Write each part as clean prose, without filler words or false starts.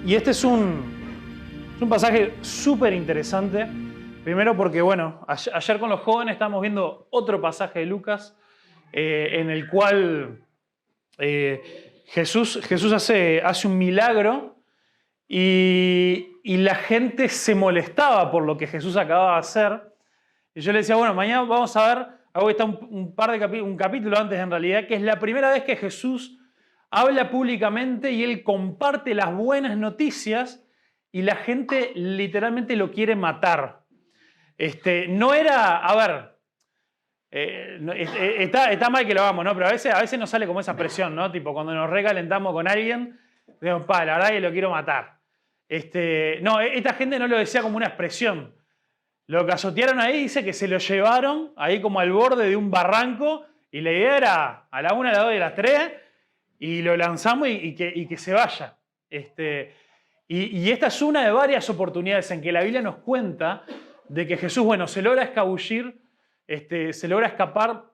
Y este es un pasaje súper interesante. Primero porque, bueno, ayer con los jóvenes estábamos viendo otro pasaje de Lucas en el cual Jesús hace un milagro y la gente se molestaba por lo que Jesús acababa de hacer. Y yo le decía, bueno, mañana vamos a ver, hoy está un capítulo antes en realidad, que es la primera vez que Jesús habla públicamente y él comparte las buenas noticias y la gente literalmente lo quiere matar. No era, a ver, está mal que lo hagamos, ¿no? Pero a veces nos sale como esa presión, ¿no? Tipo, cuando nos recalentamos con alguien, decimos, la verdad que lo quiero matar. No, esta gente no lo decía como una expresión. Lo cazotearon ahí, dice que se lo llevaron ahí como al borde de un barranco y la idea era a la 1, a las 2 y a las 3 y lo lanzamos y que se vaya. Y esta es una de varias oportunidades en que la Biblia nos cuenta de que Jesús, bueno, se logra escabullir, se logra escapar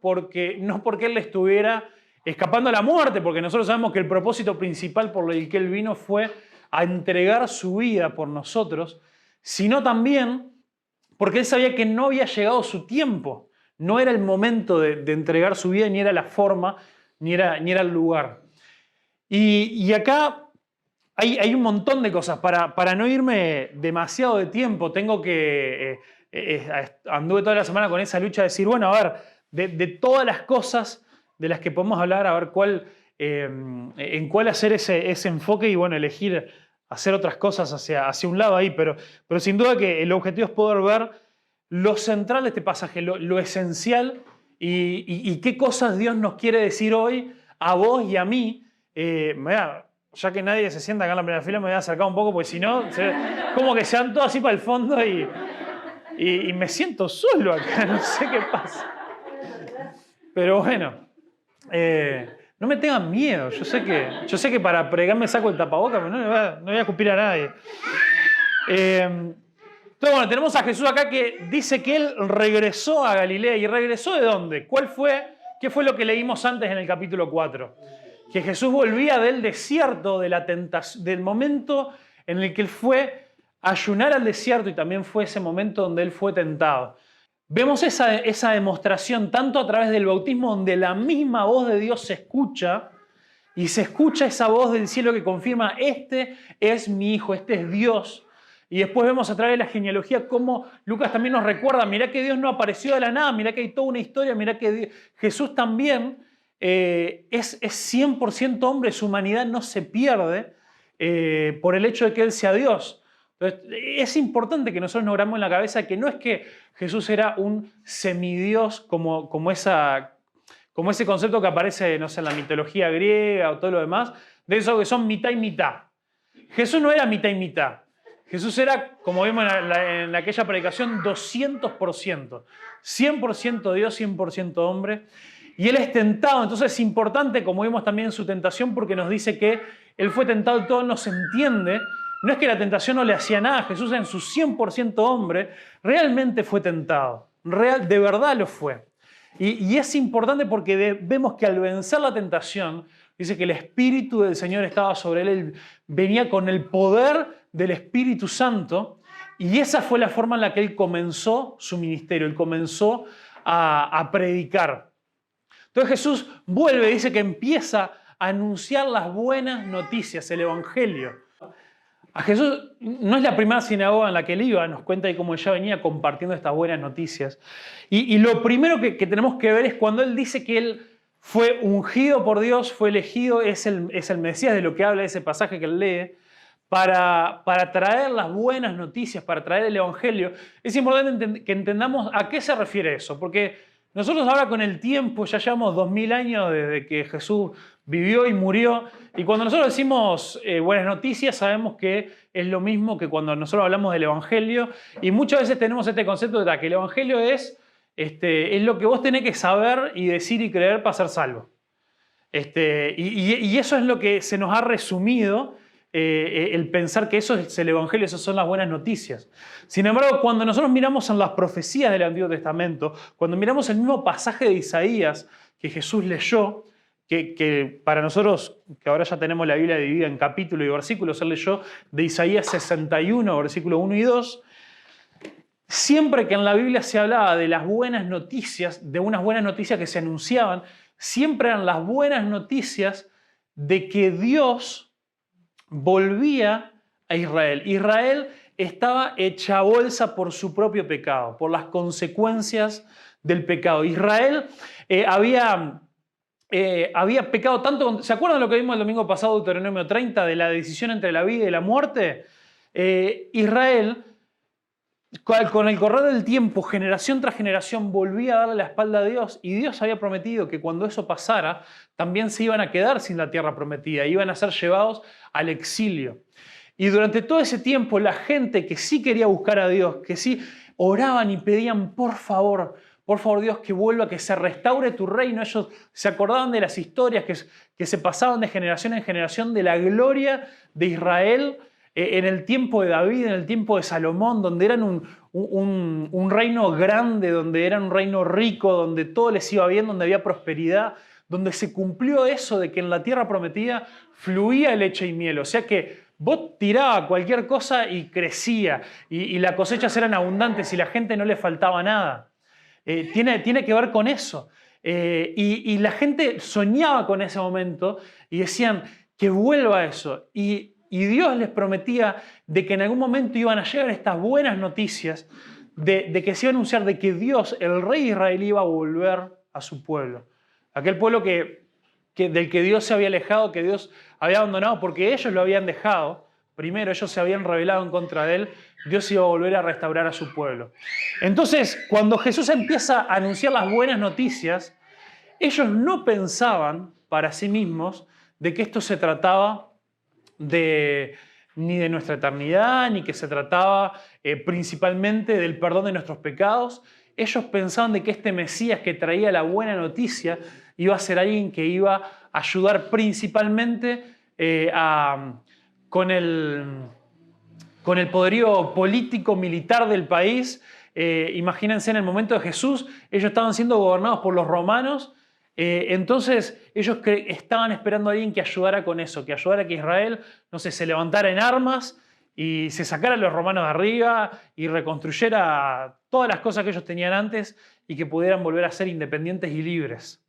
no porque Él le estuviera escapando a la muerte, porque nosotros sabemos que el propósito principal por el que Él vino fue a entregar su vida por nosotros, sino también porque Él sabía que no había llegado su tiempo, no era el momento de entregar su vida, ni era la forma, ni era el lugar. Y acá hay un montón de cosas. Para no irme demasiado de tiempo, tengo que... anduve toda la semana con esa lucha de decir, bueno, a ver, de todas las cosas de las que podemos hablar, a ver en cuál hacer ese enfoque y, bueno, elegir hacer otras cosas hacia un lado ahí. Pero sin duda que el objetivo es poder ver lo central de este pasaje, lo esencial y qué cosas Dios nos quiere decir hoy a vos y a mí. Ya que nadie se sienta acá en la primera fila, me voy a acercar un poco, porque si no, como que se van todos así para el fondo y me siento solo acá, no sé qué pasa. Pero bueno, no me tengan miedo, yo sé que para pregar me saco el tapabocas, pero no voy a escupir a nadie. Entonces, bueno, tenemos a Jesús acá que dice que Él regresó a Galilea. ¿Y regresó de dónde? ¿Qué fue lo que leímos antes en el capítulo 4? Que Jesús volvía del desierto, de la tentación, del momento en el que Él fue a ayunar al desierto y también fue ese momento donde Él fue tentado. Vemos esa demostración tanto a través del bautismo, donde la misma voz de Dios se escucha y se escucha esa voz del cielo que confirma, este es mi Hijo, este es Dios. Y después vemos a través de la genealogía cómo Lucas también nos recuerda, mirá que Dios no apareció de la nada, mirá que hay toda una historia, mirá que Jesús también es 100% hombre, su humanidad no se pierde por el hecho de que Él sea Dios. Entonces, es importante que nosotros nos grabemos en la cabeza que no es que Jesús era un semidios como ese concepto que aparece, no sé, en la mitología griega o todo lo demás, de eso que son mitad y mitad. Jesús no era mitad y mitad. Jesús era, como vimos en aquella predicación, 200%. 100% Dios, 100% hombre. Y Él es tentado, entonces es importante, como vimos también en su tentación, porque nos dice que Él fue tentado y todo no se entiende. No es que la tentación no le hacía nada, Jesús en su 100% hombre realmente fue tentado. De verdad lo fue. Y es importante porque vemos que al vencer la tentación, dice que el Espíritu del Señor estaba sobre Él venía con el poder del Espíritu Santo, y esa fue la forma en la que Él comenzó su ministerio, Él comenzó a predicar. Entonces Jesús vuelve, dice que empieza a anunciar las buenas noticias, el Evangelio. A Jesús no es la primera sinagoga en la que Él iba, nos cuenta de cómo ya venía compartiendo estas buenas noticias. Y lo primero que tenemos que ver es cuando Él dice que Él fue ungido por Dios, fue elegido, es el Mesías, de lo que habla ese pasaje que Él lee, para traer las buenas noticias, para traer el Evangelio. Es importante que entendamos a qué se refiere eso, porque nosotros ahora con el tiempo ya llevamos 2000 años desde que Jesús vivió y murió, y cuando nosotros decimos buenas noticias sabemos que es lo mismo que cuando nosotros hablamos del Evangelio, y muchas veces tenemos este concepto de que el Evangelio es lo que vos tenés que saber y decir y creer para ser salvo. Y eso es lo que se nos ha resumido, el pensar que eso es el Evangelio, esas son las buenas noticias. Sin embargo, cuando nosotros miramos en las profecías del Antiguo Testamento, cuando miramos el mismo pasaje de Isaías que Jesús leyó, que para nosotros, que ahora ya tenemos la Biblia dividida en capítulos y versículos, él leyó de Isaías 61, versículo 1 y 2. Siempre que en la Biblia se hablaba de las buenas noticias, de unas buenas noticias que se anunciaban, siempre eran las buenas noticias de que Dios volvía a Israel. Israel estaba hecha bolsa por su propio pecado, por las consecuencias del pecado. Israel había pecado tanto. ¿Se acuerdan lo que vimos el domingo pasado, Deuteronomio 30, de la decisión entre la vida y la muerte? Israel, con el correr del tiempo, generación tras generación, volvía a darle la espalda a Dios, y Dios había prometido que cuando eso pasara, también se iban a quedar sin la tierra prometida, iban a ser llevados al exilio. Y durante todo ese tiempo, la gente que sí quería buscar a Dios, que sí oraban y pedían, por favor Dios, que vuelva, que se restaure tu reino. Ellos se acordaban de las historias que se pasaban de generación en generación, de la gloria de Israel en el tiempo de David, en el tiempo de Salomón, donde eran un reino grande, donde eran un reino rico, donde todo les iba bien, donde había prosperidad, donde se cumplió eso de que en la tierra prometida fluía leche y miel. O sea que vos tirabas cualquier cosa y crecía, y las cosechas eran abundantes y la gente no le faltaba nada. Tiene que ver con eso. Y la gente soñaba con ese momento y decían que vuelva eso. Y Dios les prometía de que en algún momento iban a llegar estas buenas noticias, de que se iba a anunciar de que Dios, el rey israelí, iba a volver a su pueblo. Aquel pueblo del que Dios se había alejado, que Dios había abandonado porque ellos lo habían dejado. Primero ellos se habían rebelado en contra de él. Dios iba a volver a restaurar a su pueblo. Entonces, cuando Jesús empieza a anunciar las buenas noticias, ellos no pensaban para sí mismos de que esto se trataba ni de nuestra eternidad, ni que se trataba principalmente del perdón de nuestros pecados. Ellos pensaban de que este Mesías que traía la buena noticia iba a ser alguien que iba a ayudar principalmente con el poderío político, militar del país. Imagínense, en el momento de Jesús, ellos estaban siendo gobernados por los romanos. Entonces ellos estaban esperando a alguien que ayudara con eso, que ayudara a que Israel, no sé, se levantara en armas y se sacara a los romanos de arriba y reconstruyera todas las cosas que ellos tenían antes y que pudieran volver a ser independientes y libres.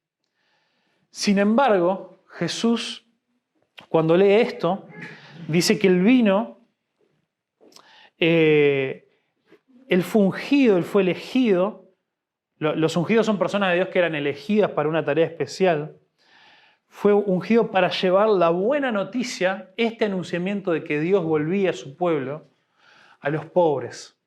Sin embargo, Jesús, cuando lee esto, dice que él vino, él fue ungido, él fue elegido. Los ungidos son personas de Dios que eran elegidas para una tarea especial. Fue ungido para llevar la buena noticia, este anunciamiento de que Dios volvía a su pueblo, a los pobres.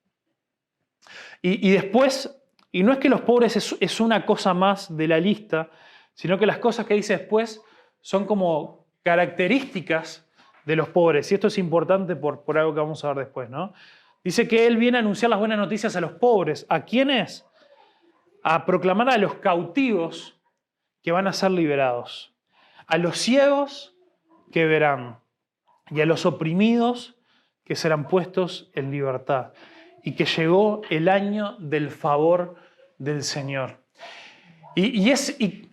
Y después, y no es que los pobres es una cosa más de la lista, sino que las cosas que dice después son como características de los pobres. Y esto es importante por algo que vamos a ver después, ¿no? Dice que Él viene a anunciar las buenas noticias a los pobres. ¿A quiénes? A proclamar a los cautivos que van a ser liberados, a los ciegos que verán y a los oprimidos que serán puestos en libertad, y que llegó el año del favor del Señor. Y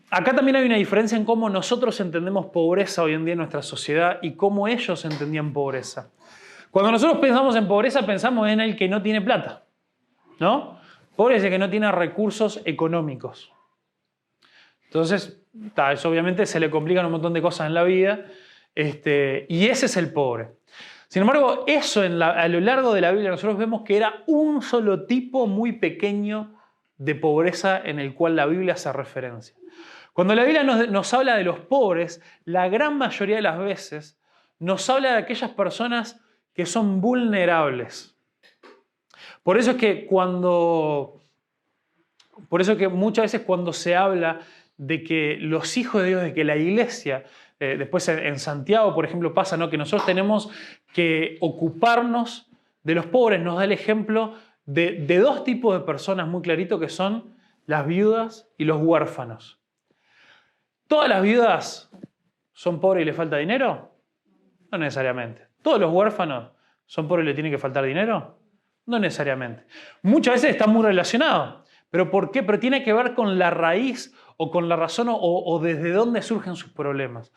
acá también hay una diferencia en cómo nosotros entendemos pobreza hoy en día en nuestra sociedad y cómo ellos entendían pobreza. Cuando nosotros pensamos en pobreza, pensamos en el que no tiene plata, ¿no? Pobre es el que no tiene recursos económicos. Entonces, eso obviamente se le complican un montón de cosas en la vida, y ese es el pobre. Sin embargo, eso a lo largo de la Biblia nosotros vemos que era un solo tipo muy pequeño de pobreza en el cual la Biblia hace referencia. Cuando la Biblia nos habla de los pobres, la gran mayoría de las veces nos habla de aquellas personas que son vulnerables. Por eso es que muchas veces cuando se habla de que los hijos de Dios, de que la iglesia, después en Santiago, por ejemplo, pasa, ¿no?, que nosotros tenemos que ocuparnos de los pobres, nos da el ejemplo de dos tipos de personas muy clarito, que son las viudas y los huérfanos. ¿Todas las viudas son pobres y les falta dinero? No necesariamente. ¿Todos los huérfanos son pobres y les tiene que faltar dinero? No necesariamente. Muchas veces están muy relacionados. ¿Pero por qué? Pero tiene que ver con la raíz o con la razón o desde dónde surgen sus problemas.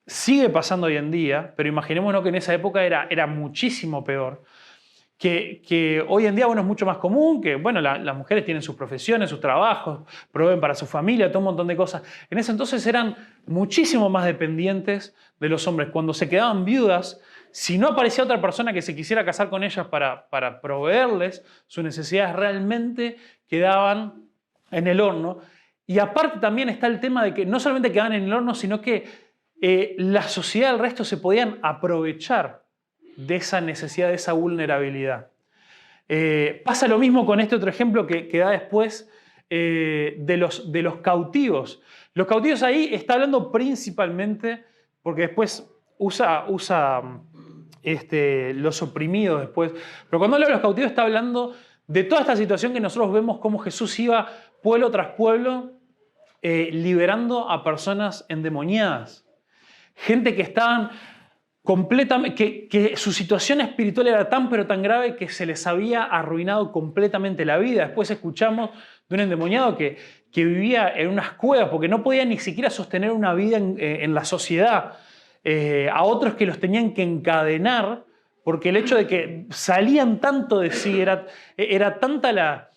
Sigue pasando hoy en día, pero imaginémonos que en esa época era muchísimo peor. Que hoy en día, bueno, es mucho más común, que bueno, las mujeres tienen sus profesiones, sus trabajos, proveen para su familia, todo un montón de cosas. En ese entonces eran muchísimo más dependientes de los hombres. Cuando se quedaban viudas, si no aparecía otra persona que se quisiera casar con ellas para proveerles sus necesidades, realmente quedaban en el horno. Y aparte también está el tema de que no solamente quedaban en el horno, sino que la sociedad, el resto, se podían aprovechar de esa necesidad, de esa vulnerabilidad. Pasa lo mismo con este otro ejemplo que da después de los cautivos. Los cautivos ahí está hablando principalmente, porque después usa los oprimidos después, pero cuando habla de los cautivos está hablando de toda esta situación que nosotros vemos cómo Jesús iba pueblo tras pueblo liberando a personas endemoniadas. Gente que estaban completamente, que su situación espiritual era tan pero tan grave que se les había arruinado completamente la vida. Después escuchamos de un endemoniado que vivía en unas cuevas porque no podía ni siquiera sostener una vida en la sociedad. A otros que los tenían que encadenar porque el hecho de que salían tanto de sí, era tanta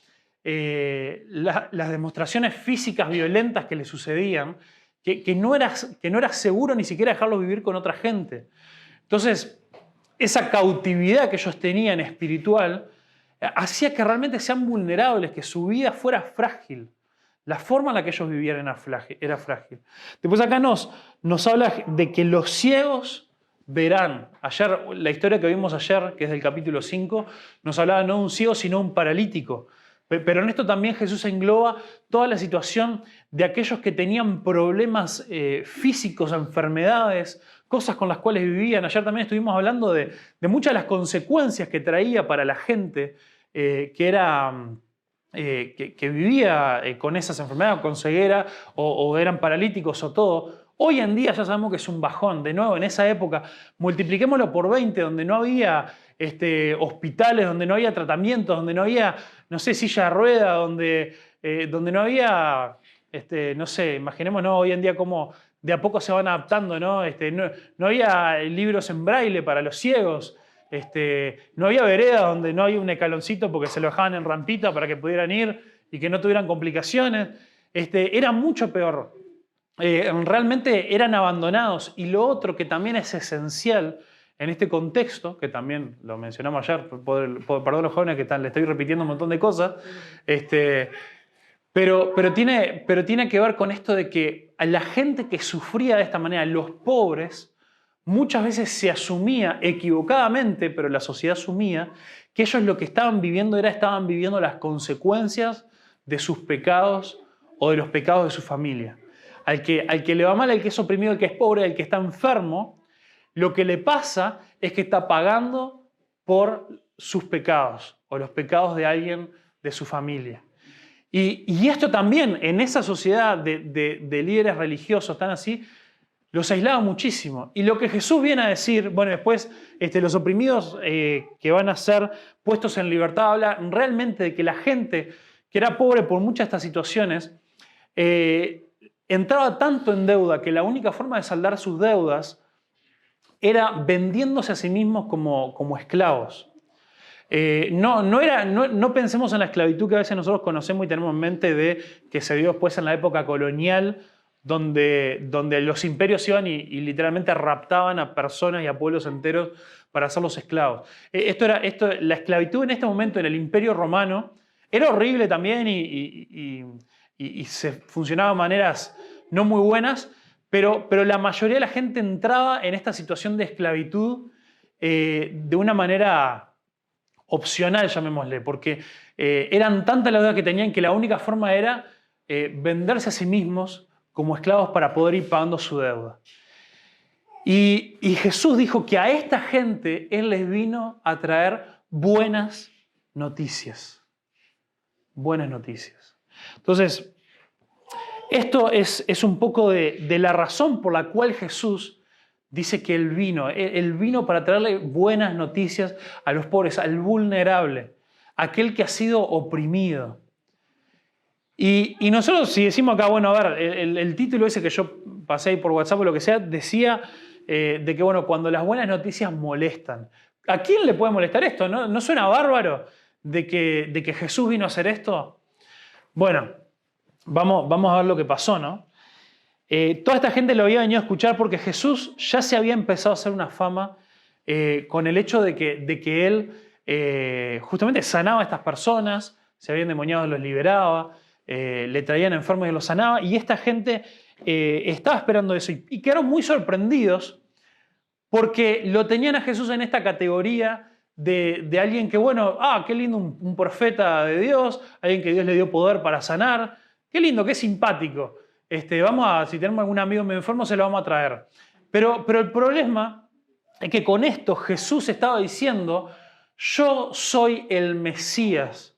las demostraciones físicas violentas que le sucedían que no era seguro ni siquiera dejarlos vivir con otra gente. Entonces, esa cautividad que ellos tenían espiritual hacía que realmente sean vulnerables, que su vida fuera frágil. La forma en la que ellos vivían era frágil. Después acá nos habla de que los ciegos verán. Ayer, la historia que vimos ayer, que es del capítulo 5, nos hablaba no de un ciego, sino de un paralítico. Pero en esto también Jesús engloba toda la situación de aquellos que tenían problemas físicos, enfermedades, cosas con las cuales vivían. Ayer también estuvimos hablando de muchas de las consecuencias que traía para la gente que vivía con esas enfermedades, con ceguera, o eran paralíticos o todo. Hoy en día ya sabemos que es un bajón. De nuevo, en esa época, multipliquémoslo por 20, donde no había hospitales, donde no había tratamientos, donde no había, no sé, silla de rueda, donde no había, no sé, imaginémonos hoy en día cómo de a poco se van adaptando, ¿no? No había libros en braille para los ciegos, no había veredas donde no había un escaloncito porque se lo dejaban en rampita para que pudieran ir y que no tuvieran complicaciones. Era mucho peor. Realmente eran abandonados. Y lo otro que también es esencial en este contexto, que también lo mencionamos ayer, perdón los jóvenes que le estoy repitiendo un montón de cosas, pero tiene que ver con esto de que a la gente que sufría de esta manera, los pobres, muchas veces se asumía equivocadamente, pero la sociedad asumía que ellos lo que estaban viviendo estaban viviendo las consecuencias de sus pecados o de los pecados de su familia. Al que le va mal, al que es oprimido, al que es pobre, al que está enfermo, lo que le pasa es que está pagando por sus pecados o los pecados de alguien de su familia. Y esto también, en esa sociedad de líderes religiosos tan así, los aislaba muchísimo. Y lo que Jesús viene a decir, bueno, después los oprimidos que van a ser puestos en libertad, habla realmente de que la gente que era pobre por muchas de estas situaciones, entraba tanto en deuda que la única forma de saldar sus deudas era vendiéndose a sí mismos como esclavos. No pensemos en la esclavitud que a veces nosotros conocemos y tenemos en mente de que se dio después en la época colonial, donde los imperios iban y literalmente raptaban a personas y a pueblos enteros para hacerlos esclavos. La esclavitud en este momento en el Imperio Romano era horrible también y se funcionaba de maneras no muy buenas, pero la mayoría de la gente entraba en esta situación de esclavitud de una manera opcional, llamémosle, porque eran tantas las deudas que tenían que la única forma era venderse a sí mismos como esclavos para poder ir pagando su deuda. Y Jesús dijo que a esta gente Él les vino a traer buenas noticias. Buenas noticias. Entonces, esto es un poco de la razón por la cual Jesús dice que Él vino para traerle buenas noticias a los pobres, al vulnerable, aquel que ha sido oprimido. Y nosotros si decimos acá, bueno, a ver, el título ese que yo pasé ahí por WhatsApp o lo que sea, decía de que, bueno, cuando las buenas noticias molestan. ¿A quién le puede molestar esto? ¿No suena bárbaro de que Jesús vino a hacer esto? Bueno, vamos a ver lo que pasó, ¿no? Toda esta gente lo había venido a escuchar porque Jesús ya se había empezado a hacer una fama con el hecho de que él justamente sanaba a estas personas, se habían endemoniados, los liberaba, le traían enfermos y los sanaba, y esta gente estaba esperando eso y quedaron muy sorprendidos porque lo tenían a Jesús en esta categoría de alguien que, bueno, qué lindo, un profeta de Dios, alguien que Dios le dio poder para sanar, qué lindo, qué simpático. Si tenemos algún amigo medio enfermo, se lo vamos a traer. Pero el problema es que con esto Jesús estaba diciendo, yo soy el Mesías,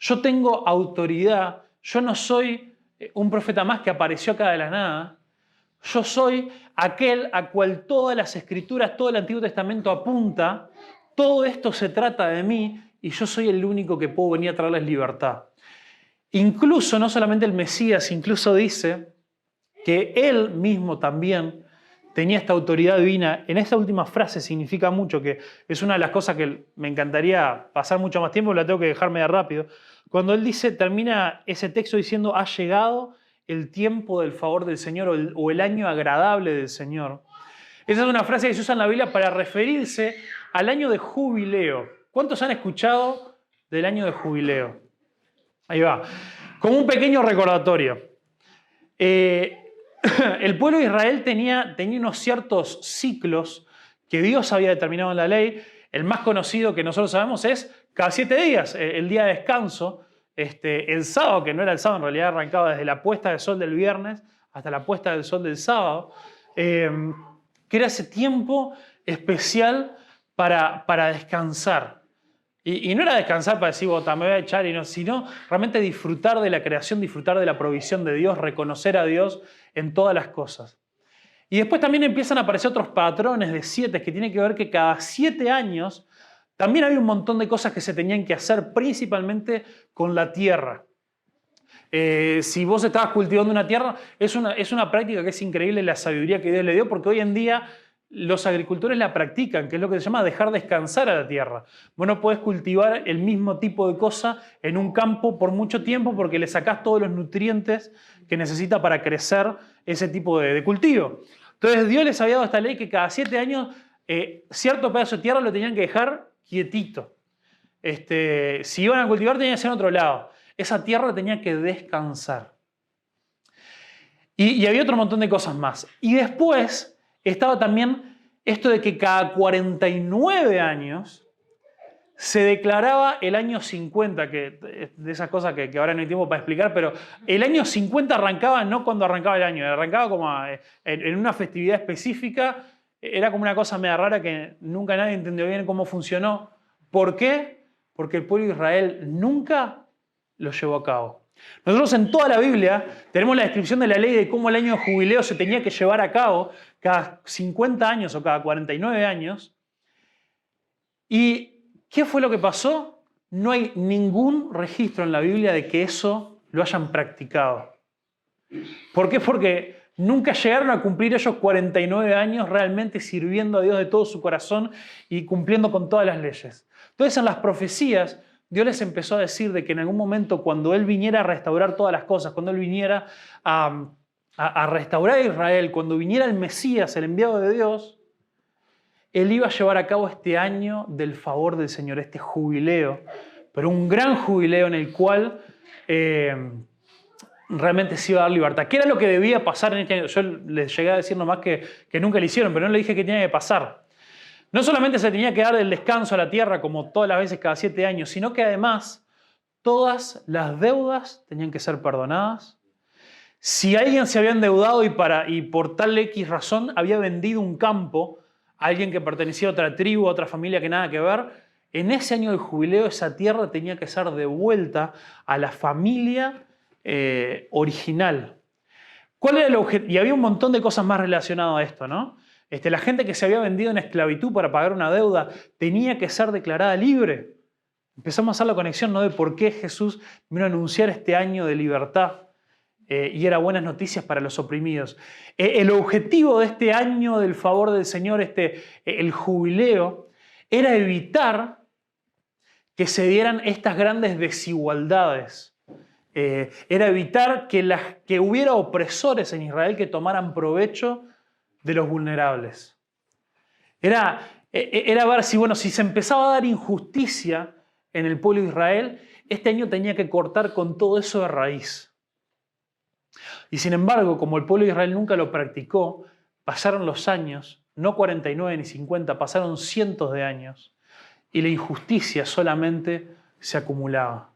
yo tengo autoridad, yo no soy un profeta más que apareció acá de la nada, yo soy aquel a cual todas las escrituras, todo el Antiguo Testamento apunta, todo esto se trata de mí y yo soy el único que puedo venir a traerles libertad. Incluso, no solamente el Mesías, incluso dice que él mismo también tenía esta autoridad divina. En esta última frase significa mucho, que es una de las cosas que me encantaría pasar mucho más tiempo, la tengo que dejar media rápido. Cuando él dice, termina ese texto diciendo, ha llegado el tiempo del favor del Señor o el año agradable del Señor. Esa es una frase que se usa en la Biblia para referirse al año de jubileo. ¿Cuántos han escuchado del año de jubileo? Ahí va. Como un pequeño recordatorio. El pueblo de Israel tenía unos ciertos ciclos que Dios había determinado en la ley. El más conocido que nosotros sabemos es cada 7 días, el día de descanso. El sábado, que no era el sábado, en realidad arrancaba desde la puesta del sol del viernes hasta la puesta del sol del sábado, que era ese tiempo especial para descansar. Y no era descansar para decir, me voy a echar, sino realmente disfrutar de la creación, disfrutar de la provisión de Dios, reconocer a Dios en todas las cosas. Y después también empiezan a aparecer otros patrones de 7 que tienen que ver que cada 7 años también había un montón de cosas que se tenían que hacer, principalmente con la tierra. Si vos estabas cultivando una tierra, es una práctica que es increíble la sabiduría que Dios le dio, porque hoy en día los agricultores la practican, que es lo que se llama dejar descansar a la tierra. Vos no podés cultivar el mismo tipo de cosa en un campo por mucho tiempo porque le sacás todos los nutrientes que necesita para crecer ese tipo de cultivo. Entonces Dios les había dado esta ley que cada 7 años cierto pedazo de tierra lo tenían que dejar quietito. Si iban a cultivar tenían que ser en otro lado. Esa tierra tenía que descansar. Y había otro montón de cosas más. Y después estaba también esto de que cada 49 años se declaraba el año 50, que de esas cosas que ahora no hay tiempo para explicar, pero el año 50 arrancaba no cuando arrancaba el año, arrancaba como en una festividad específica. Era como una cosa media rara que nunca nadie entendió bien cómo funcionó. ¿Por qué? Porque el pueblo de Israel nunca lo llevó a cabo. Nosotros en toda la Biblia tenemos la descripción de la ley de cómo el año de jubileo se tenía que llevar a cabo cada 50 años o cada 49 años. ¿Y qué fue lo que pasó? No hay ningún registro en la Biblia de que eso lo hayan practicado. ¿Por qué? Porque nunca llegaron a cumplir ellos 49 años realmente sirviendo a Dios de todo su corazón y cumpliendo con todas las leyes. Entonces en las profecías Dios les empezó a decir de que en algún momento cuando Él viniera a restaurar todas las cosas, cuando Él viniera a restaurar a Israel, cuando viniera el Mesías, el enviado de Dios, Él iba a llevar a cabo este año del favor del Señor, este jubileo, pero un gran jubileo en el cual realmente se iba a dar libertad. ¿Qué era lo que debía pasar en este año? Yo les llegué a decir nomás que nunca lo hicieron, pero no le dije que tenía que pasar. No solamente se tenía que dar el descanso a la tierra como todas las veces cada 7 años, sino que además todas las deudas tenían que ser perdonadas. Si alguien se había endeudado y por tal X razón había vendido un campo a alguien que pertenecía a otra tribu, a otra familia que nada que ver, en ese año del jubileo esa tierra tenía que ser devuelta a la familia original. ¿Cuál era el objetivo? Y había un montón de cosas más relacionadas a esto, ¿no? La gente que se había vendido en esclavitud para pagar una deuda tenía que ser declarada libre. empezamos a hacer la conexión, ¿no?, de por qué Jesús vino a anunciar este año de libertad y era buenas noticias para los oprimidos. El objetivo de este año del favor del Señor, el jubileo, era evitar que se dieran estas grandes desigualdades. Era evitar que hubiera opresores en Israel que tomaran provecho de los vulnerables. Era ver si se empezaba a dar injusticia en el pueblo de Israel, este año tenía que cortar con todo eso de raíz. Y sin embargo, como el pueblo de Israel nunca lo practicó, pasaron los años, no 49 ni 50, pasaron cientos de años, y la injusticia solamente se acumulaba.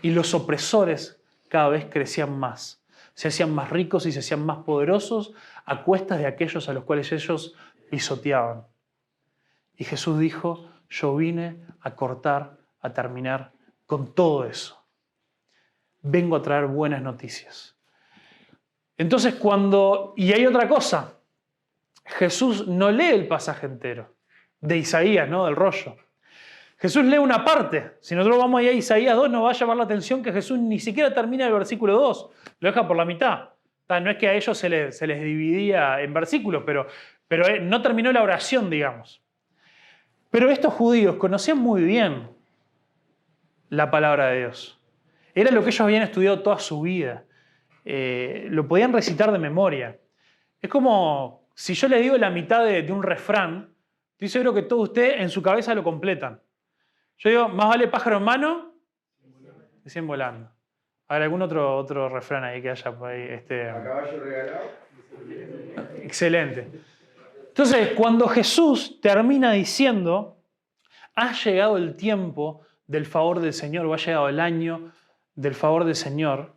Y los opresores cada vez crecían más, se hacían más ricos y se hacían más poderosos a cuestas de aquellos a los cuales ellos pisoteaban. Y Jesús dijo, yo vine a cortar, a terminar con todo eso. Vengo a traer buenas noticias. Entonces y hay otra cosa, Jesús no lee el pasaje entero de Isaías, ¿no?, del rollo. Jesús lee una parte. Si nosotros vamos ahí a Isaías 2, nos va a llamar la atención que Jesús ni siquiera termina el versículo 2, lo deja por la mitad. No es que a ellos se les dividía en versículos, pero no terminó la oración, digamos. Pero estos judíos conocían muy bien la palabra de Dios. Era lo que ellos habían estudiado toda su vida. Lo podían recitar de memoria. Es como si yo les digo la mitad de un refrán, estoy seguro que todos ustedes en su cabeza lo completan. Yo digo, más vale pájaro en mano que 100 volando. A ver, ¿algún otro refrán ahí que haya por ahí? ¿A caballo regalado? Excelente. Entonces, cuando Jesús termina diciendo, ha llegado el tiempo del favor del Señor, o ha llegado el año del favor del Señor,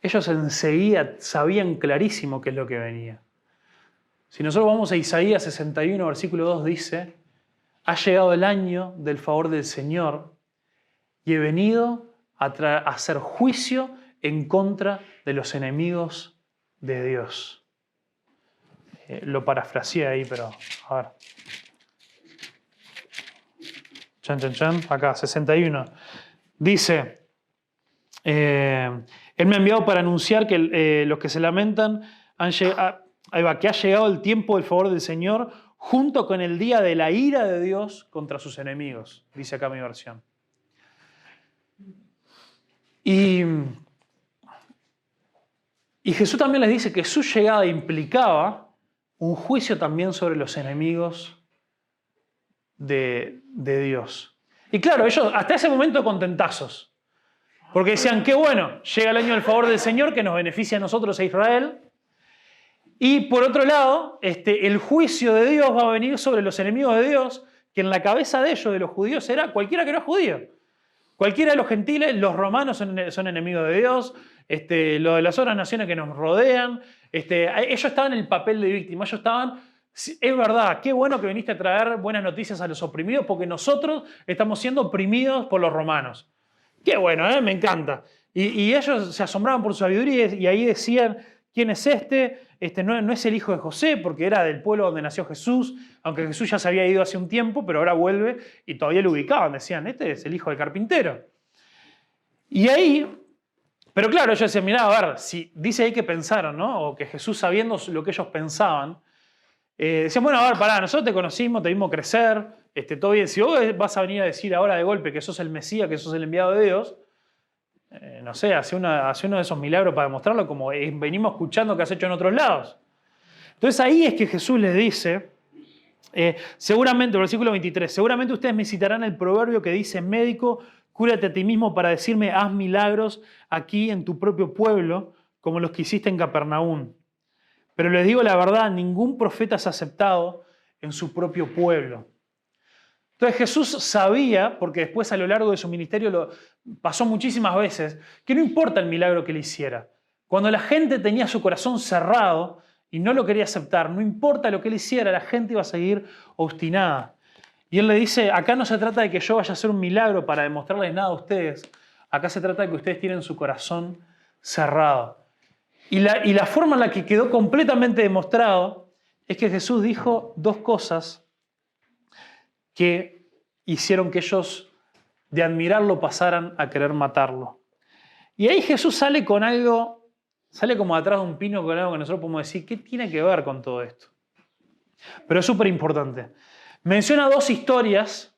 ellos enseguida sabían clarísimo qué es lo que venía. Si nosotros vamos a Isaías 61, versículo 2, dice, ha llegado el año del favor del Señor y he venido a hacer juicio en contra de los enemigos de Dios. Lo parafraseé ahí, pero a ver. Chan, chan, chan. Acá, 61. Dice, Él me ha enviado para anunciar que los que se lamentan que ha llegado el tiempo del favor del Señor junto con el día de la ira de Dios contra sus enemigos, dice acá mi versión. Y Jesús también les dice que su llegada implicaba un juicio también sobre los enemigos de Dios. Y claro, ellos hasta ese momento contentazos. Porque decían, qué bueno, llega el año del favor del Señor que nos beneficia a nosotros, a Israel. Y por otro lado, el juicio de Dios va a venir sobre los enemigos de Dios, que en la cabeza de ellos, de los judíos, era cualquiera que no es judío. Cualquiera de los gentiles, los romanos son enemigos de Dios, lo de las otras naciones que nos rodean. Ellos estaban en el papel de víctima, ellos estaban... Es verdad, qué bueno que viniste a traer buenas noticias a los oprimidos, porque nosotros estamos siendo oprimidos por los romanos. Qué bueno, me encanta. Y ellos se asombraban por su sabiduría y ahí decían, ¿quién es este? No es el hijo de José, porque era del pueblo donde nació Jesús, aunque Jesús ya se había ido hace un tiempo, pero ahora vuelve y todavía lo ubicaban. Decían, este es el hijo del carpintero. Y ahí, pero claro, ellos decían, mirá, a ver, si dice ahí que pensaron, ¿no? O que Jesús, sabiendo lo que ellos pensaban, decían, bueno, a ver, pará, nosotros te conocimos, te vimos crecer, todo bien. Si vos vas a venir a decir ahora de golpe que sos el Mesías, que sos el enviado de Dios, no sé, hace uno de esos milagros para demostrarlo, como venimos escuchando que has hecho en otros lados. Entonces ahí es que Jesús les dice, seguramente, versículo 23, seguramente ustedes me citarán el proverbio que dice, médico, cúrate a ti mismo para decirme, haz milagros aquí en tu propio pueblo, como los que hiciste en Capernaum. Pero les digo la verdad, ningún profeta es aceptado en su propio pueblo. Entonces Jesús sabía, porque después a lo largo de su ministerio lo pasó muchísimas veces, que no importa el milagro que le hiciera. Cuando la gente tenía su corazón cerrado y no lo quería aceptar, no importa lo que él hiciera, la gente iba a seguir obstinada. Y él le dice, acá no se trata de que yo vaya a hacer un milagro para demostrarles nada a ustedes, acá se trata de que ustedes tienen su corazón cerrado. Y la forma en la que quedó completamente demostrado es que Jesús dijo dos cosas que hicieron que ellos de admirarlo pasaran a querer matarlo. Y ahí Jesús sale con algo, sale como atrás de un pino con algo que nosotros podemos decir, ¿qué tiene que ver con todo esto? Pero es súper importante. Menciona dos historias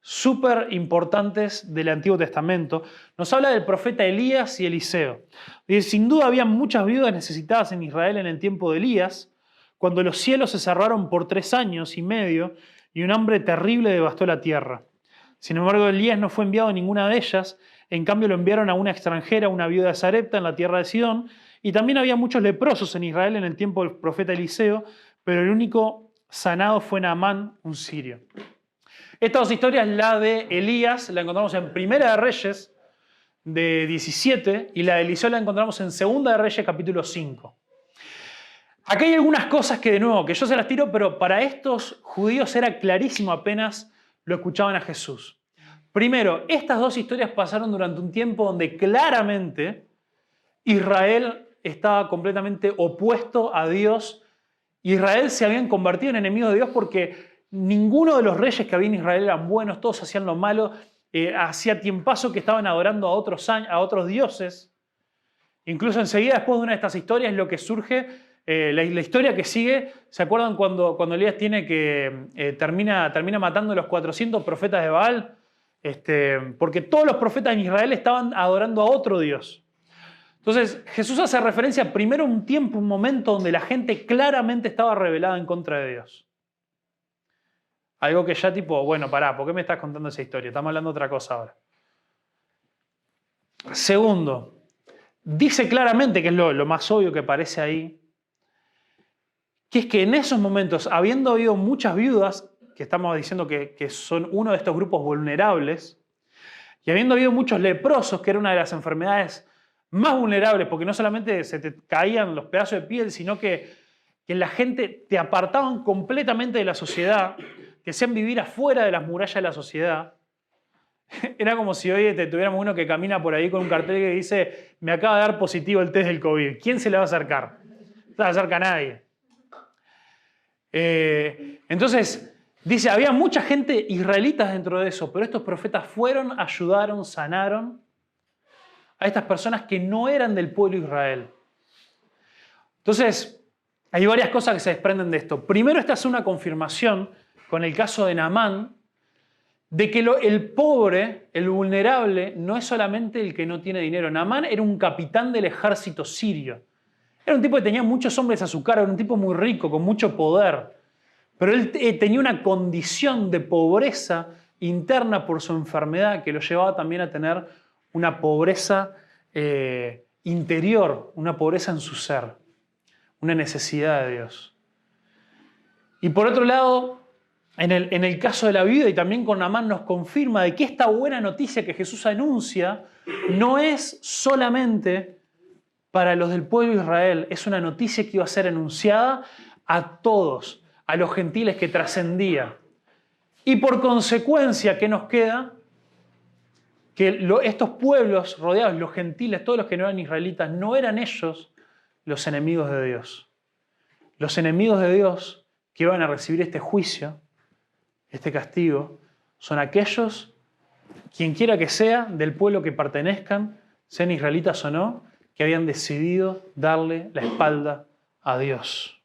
súper importantes del Antiguo Testamento. Nos habla del profeta Elías y Eliseo. Y sin duda había muchas viudas necesitadas en Israel en el tiempo de Elías, cuando los cielos se cerraron por 3 años y medio y un hambre terrible devastó la tierra. Sin embargo, Elías no fue enviado a ninguna de ellas, en cambio lo enviaron a una extranjera, una viuda de Sarepta en la tierra de Sidón, y también había muchos leprosos en Israel en el tiempo del profeta Eliseo, pero el único sanado fue Naamán, un sirio. Esta dos historias, la de Elías, la encontramos en Primera de Reyes, de 17, y la de Eliseo la encontramos en Segunda de Reyes, capítulo 5. Aquí hay algunas cosas que, de nuevo, que yo se las tiro, pero para estos judíos era clarísimo apenas lo escuchaban a Jesús. Primero, estas dos historias pasaron durante un tiempo donde claramente Israel estaba completamente opuesto a Dios. Israel se habían convertido en enemigos de Dios porque ninguno de los reyes que había en Israel eran buenos, todos hacían lo malo. Hacía tiempazo que estaban adorando a otros dioses. Incluso enseguida, después de una de estas historias, lo que surge, la historia que sigue, ¿se acuerdan cuando Elías termina matando a los 400 profetas de Baal? Porque todos los profetas en Israel estaban adorando a otro Dios. Entonces, Jesús hace referencia primero a un tiempo, un momento donde la gente claramente estaba rebelada en contra de Dios. Algo que ya tipo, bueno, pará, ¿por qué me estás contando esa historia? Estamos hablando de otra cosa ahora. Segundo, dice claramente, que es lo más obvio que parece ahí, que es que en esos momentos, habiendo habido muchas viudas, que estamos diciendo que son uno de estos grupos vulnerables, y habiendo habido muchos leprosos, que era una de las enfermedades más vulnerables, porque no solamente se te caían los pedazos de piel, sino que la gente te apartaban completamente de la sociedad, te hacían vivir afuera de las murallas de la sociedad. Era como si hoy tuviéramos uno que camina por ahí con un cartel que dice: me acaba de dar positivo el test del COVID. ¿Quién se le va a acercar? No se le acerca a nadie. Entonces, dice, había mucha gente israelita dentro de eso, pero estos profetas fueron, ayudaron, sanaron a estas personas que no eran del pueblo de Israel. Entonces, hay varias cosas que se desprenden de esto. Primero, esta es una confirmación con el caso de Naamán, de que el pobre, el vulnerable, no es solamente el que no tiene dinero. Naamán era un capitán del ejército sirio. Era un tipo que tenía muchos hombres a su cargo, era un tipo muy rico, con mucho poder. Pero él tenía una condición de pobreza interna por su enfermedad que lo llevaba también a tener una pobreza interior, una pobreza en su ser, una necesidad de Dios. Y por otro lado, en el caso de la viuda y también con Naamán nos confirma de que esta buena noticia que Jesús anuncia no es solamente para los del pueblo de Israel, es una noticia que iba a ser anunciada a todos, a los gentiles, que trascendía. Y por consecuencia, ¿qué nos queda? Que estos pueblos rodeados, los gentiles, todos los que no eran israelitas, no eran ellos los enemigos de Dios. Los enemigos de Dios que iban a recibir este juicio, este castigo, son aquellos, quien quiera que sea, del pueblo que pertenezcan, sean israelitas o no, que habían decidido darle la espalda a Dios.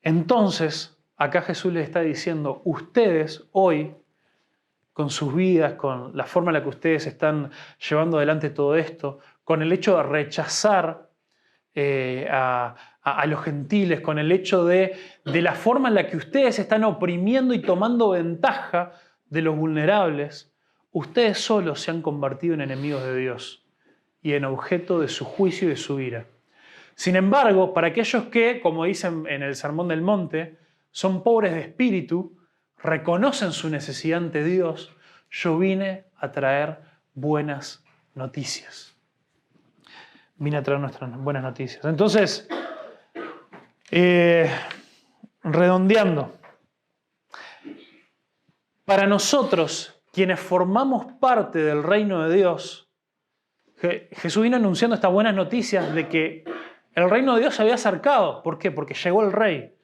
Entonces, acá Jesús les está diciendo, ustedes hoy, con sus vidas, con la forma en la que ustedes están llevando adelante todo esto, con el hecho de rechazar a los gentiles, con el hecho de la forma en la que ustedes están oprimiendo y tomando ventaja de los vulnerables, ustedes solos se han convertido en enemigos de Dios y en objeto de su juicio y de su ira. Sin embargo, para aquellos que, como dicen en el Sermón del Monte, son pobres de espíritu, reconocen su necesidad ante Dios, yo vine a traer buenas noticias. Vine a traer nuestras buenas noticias. Entonces, redondeando, para nosotros, quienes formamos parte del reino de Dios, Jesús vino anunciando estas buenas noticias de que el reino de Dios se había acercado. ¿Por qué? Porque llegó el rey.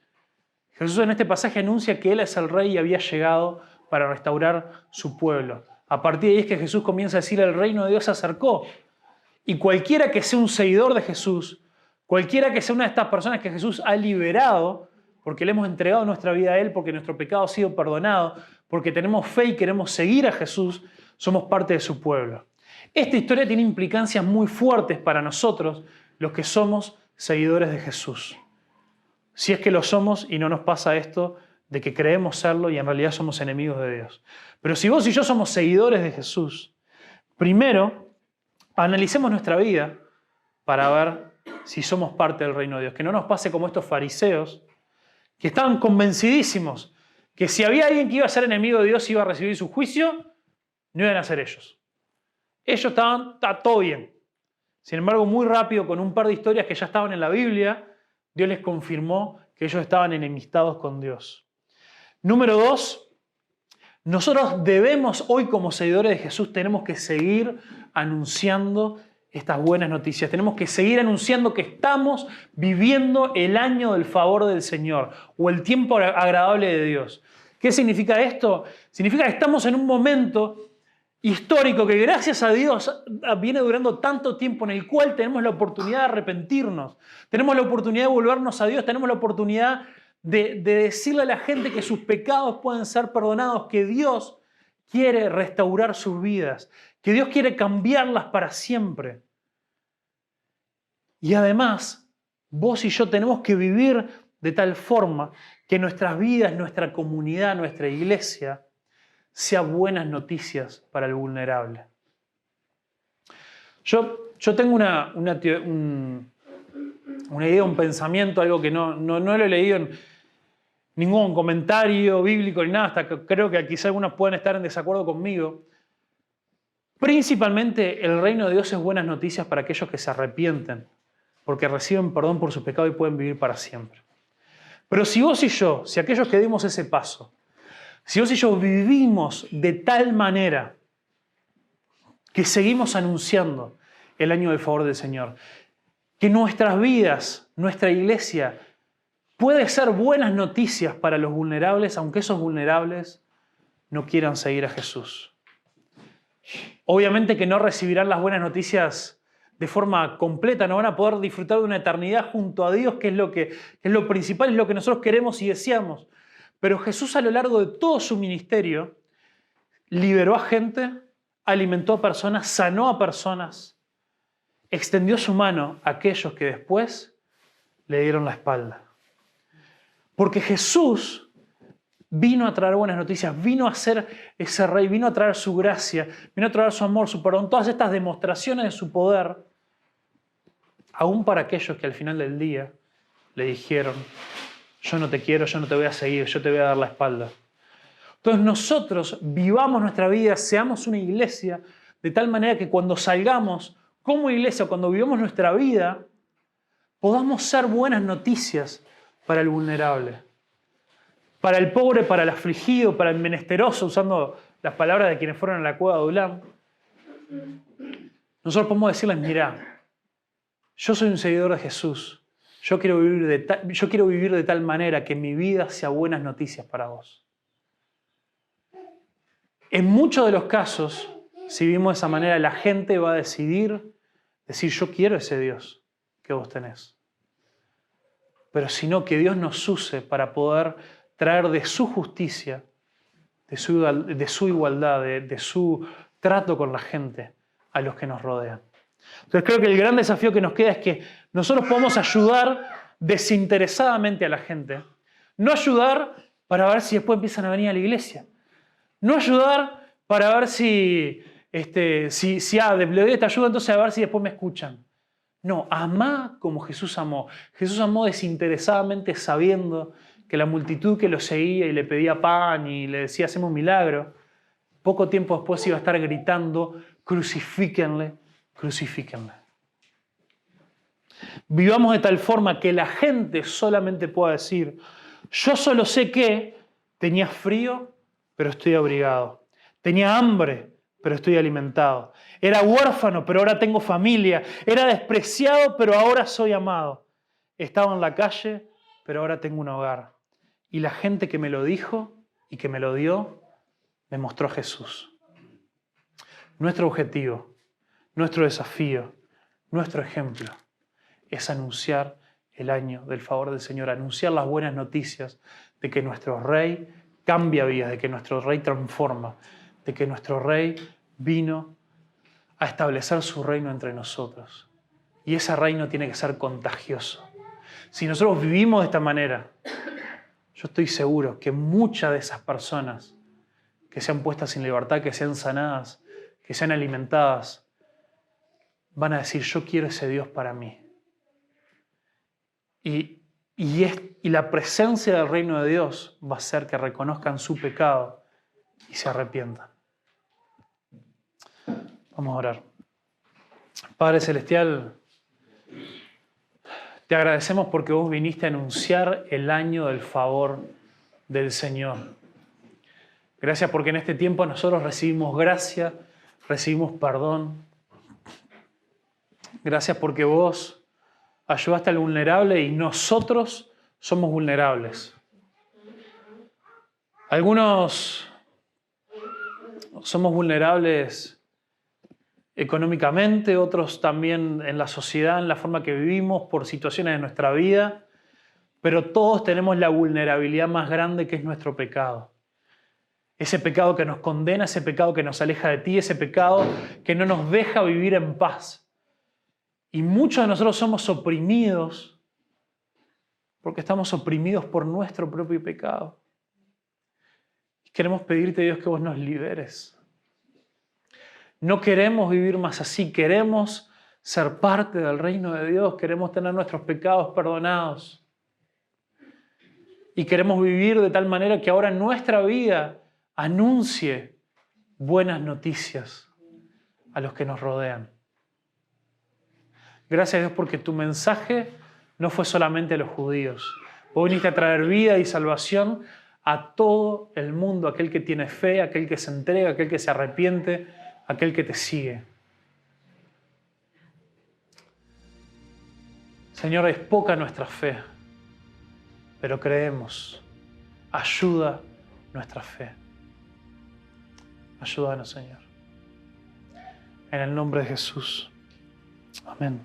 Jesús en este pasaje anuncia que Él es el rey y había llegado para restaurar su pueblo. A partir de ahí es que Jesús comienza a decir: el reino de Dios se acercó. Y cualquiera que sea un seguidor de Jesús, cualquiera que sea una de estas personas que Jesús ha liberado, porque le hemos entregado nuestra vida a Él, porque nuestro pecado ha sido perdonado, porque tenemos fe y queremos seguir a Jesús, somos parte de su pueblo. Esta historia tiene implicancias muy fuertes para nosotros, los que somos seguidores de Jesús. Si es que lo somos y no nos pasa esto de que creemos serlo y en realidad somos enemigos de Dios. Pero si vos y yo somos seguidores de Jesús, primero analicemos nuestra vida para ver si somos parte del reino de Dios. Que no nos pase como estos fariseos que estaban convencidísimos que si había alguien que iba a ser enemigo de Dios y iba a recibir su juicio, no iban a ser ellos. Ellos está todo bien. Sin embargo, muy rápido, con un par de historias que ya estaban en la Biblia, Dios les confirmó que ellos estaban enemistados con Dios. Número 2, nosotros debemos hoy como seguidores de Jesús, tenemos que seguir anunciando estas buenas noticias. Tenemos que seguir anunciando que estamos viviendo el año del favor del Señor o el tiempo agradable de Dios. ¿Qué significa esto? Significa que estamos en un momento histórico que gracias a Dios viene durando tanto tiempo, en el cual tenemos la oportunidad de arrepentirnos, tenemos la oportunidad de volvernos a Dios, tenemos la oportunidad de decirle a la gente que sus pecados pueden ser perdonados, que Dios quiere restaurar sus vidas, que Dios quiere cambiarlas para siempre. Y además, vos y yo tenemos que vivir de tal forma que nuestras vidas, nuestra comunidad, nuestra iglesia, sea buenas noticias para el vulnerable. Yo tengo una idea, un pensamiento, algo que no lo he leído en ningún comentario bíblico ni nada, hasta que creo que quizá algunos pueden estar en desacuerdo conmigo. Principalmente el reino de Dios es buenas noticias para aquellos que se arrepienten, porque reciben perdón por su pecado y pueden vivir para siempre. Pero si vos y yo, si aquellos que dimos ese paso, si vos y yo vivimos de tal manera que seguimos anunciando el año del favor del Señor, que nuestras vidas, nuestra iglesia, puede ser buenas noticias para los vulnerables, aunque esos vulnerables no quieran seguir a Jesús. Obviamente que no recibirán las buenas noticias de forma completa, no van a poder disfrutar de una eternidad junto a Dios, que es lo principal, es lo que nosotros queremos y deseamos. Pero Jesús, a lo largo de todo su ministerio, liberó a gente, alimentó a personas, sanó a personas, extendió su mano a aquellos que después le dieron la espalda. Porque Jesús vino a traer buenas noticias, vino a ser ese rey, vino a traer su gracia, vino a traer su amor, su perdón, todas estas demostraciones de su poder, aún para aquellos que al final del día le dijeron: yo no te quiero, yo no te voy a seguir, yo te voy a dar la espalda. Entonces nosotros vivamos nuestra vida, seamos una iglesia, de tal manera que cuando salgamos como iglesia, cuando vivamos nuestra vida, podamos ser buenas noticias para el vulnerable, para el pobre, para el afligido, para el menesteroso, usando las palabras de quienes fueron a la cueva de Adulam. Nosotros podemos decirles: mirá, yo soy un seguidor de Jesús, yo quiero vivir de tal manera que mi vida sea buenas noticias para vos. En muchos de los casos, si vivimos de esa manera, la gente va a decir: yo quiero ese Dios que vos tenés. Pero sino que Dios nos use para poder traer de su justicia, de su igualdad, de su trato con la gente a los que nos rodean. Entonces creo que el gran desafío que nos queda es que nosotros podemos ayudar desinteresadamente a la gente. No ayudar para ver si después empiezan a venir a la iglesia. No ayudar para ver si le doy esta ayuda, entonces a ver si después me escuchan. No, amá como Jesús amó. Jesús amó desinteresadamente, sabiendo que la multitud que lo seguía y le pedía pan y le decía: hacemos un milagro, poco tiempo después iba a estar gritando: crucifíquenle, crucifíquenle. Vivamos de tal forma que la gente solamente pueda decir: yo solo sé que tenía frío, pero estoy abrigado. Tenía hambre, pero estoy alimentado. Era huérfano, pero ahora tengo familia. Era despreciado, pero ahora soy amado. Estaba en la calle, pero ahora tengo un hogar. Y la gente que me lo dijo y que me lo dio, me mostró a Jesús. Nuestro objetivo, nuestro desafío, nuestro ejemplo es anunciar el año del favor del Señor, anunciar las buenas noticias de que nuestro Rey cambia vidas, de que nuestro Rey transforma, de que nuestro Rey vino a establecer su reino entre nosotros. Y ese reino tiene que ser contagioso. Si nosotros vivimos de esta manera, yo estoy seguro que muchas de esas personas que sean puestas en libertad, que sean sanadas, que sean alimentadas, van a decir, yo quiero ese Dios para mí. Y la presencia del reino de Dios va a hacer que reconozcan su pecado y se arrepientan. Vamos a orar. Padre Celestial, te agradecemos porque vos viniste a anunciar el año del favor del Señor. Gracias porque en este tiempo nosotros recibimos gracia, recibimos perdón. Gracias porque vos ayudaste al vulnerable y nosotros somos vulnerables. Algunos somos vulnerables económicamente, otros también en la sociedad, en la forma que vivimos, por situaciones de nuestra vida, pero todos tenemos la vulnerabilidad más grande que es nuestro pecado. Ese pecado que nos condena, ese pecado que nos aleja de ti, ese pecado que no nos deja vivir en paz. Y muchos de nosotros somos oprimidos porque estamos oprimidos por nuestro propio pecado. Y queremos pedirte, Dios, que vos nos liberes. No queremos vivir más así, queremos ser parte del reino de Dios, queremos tener nuestros pecados perdonados. Y queremos vivir de tal manera que ahora nuestra vida anuncie buenas noticias a los que nos rodean. Gracias a Dios porque tu mensaje no fue solamente a los judíos. Vos viniste a traer vida y salvación a todo el mundo, aquel que tiene fe, aquel que se entrega, aquel que se arrepiente, aquel que te sigue. Señor, es poca nuestra fe, pero creemos. Ayuda nuestra fe. Ayúdanos, Señor. En el nombre de Jesús. Amén.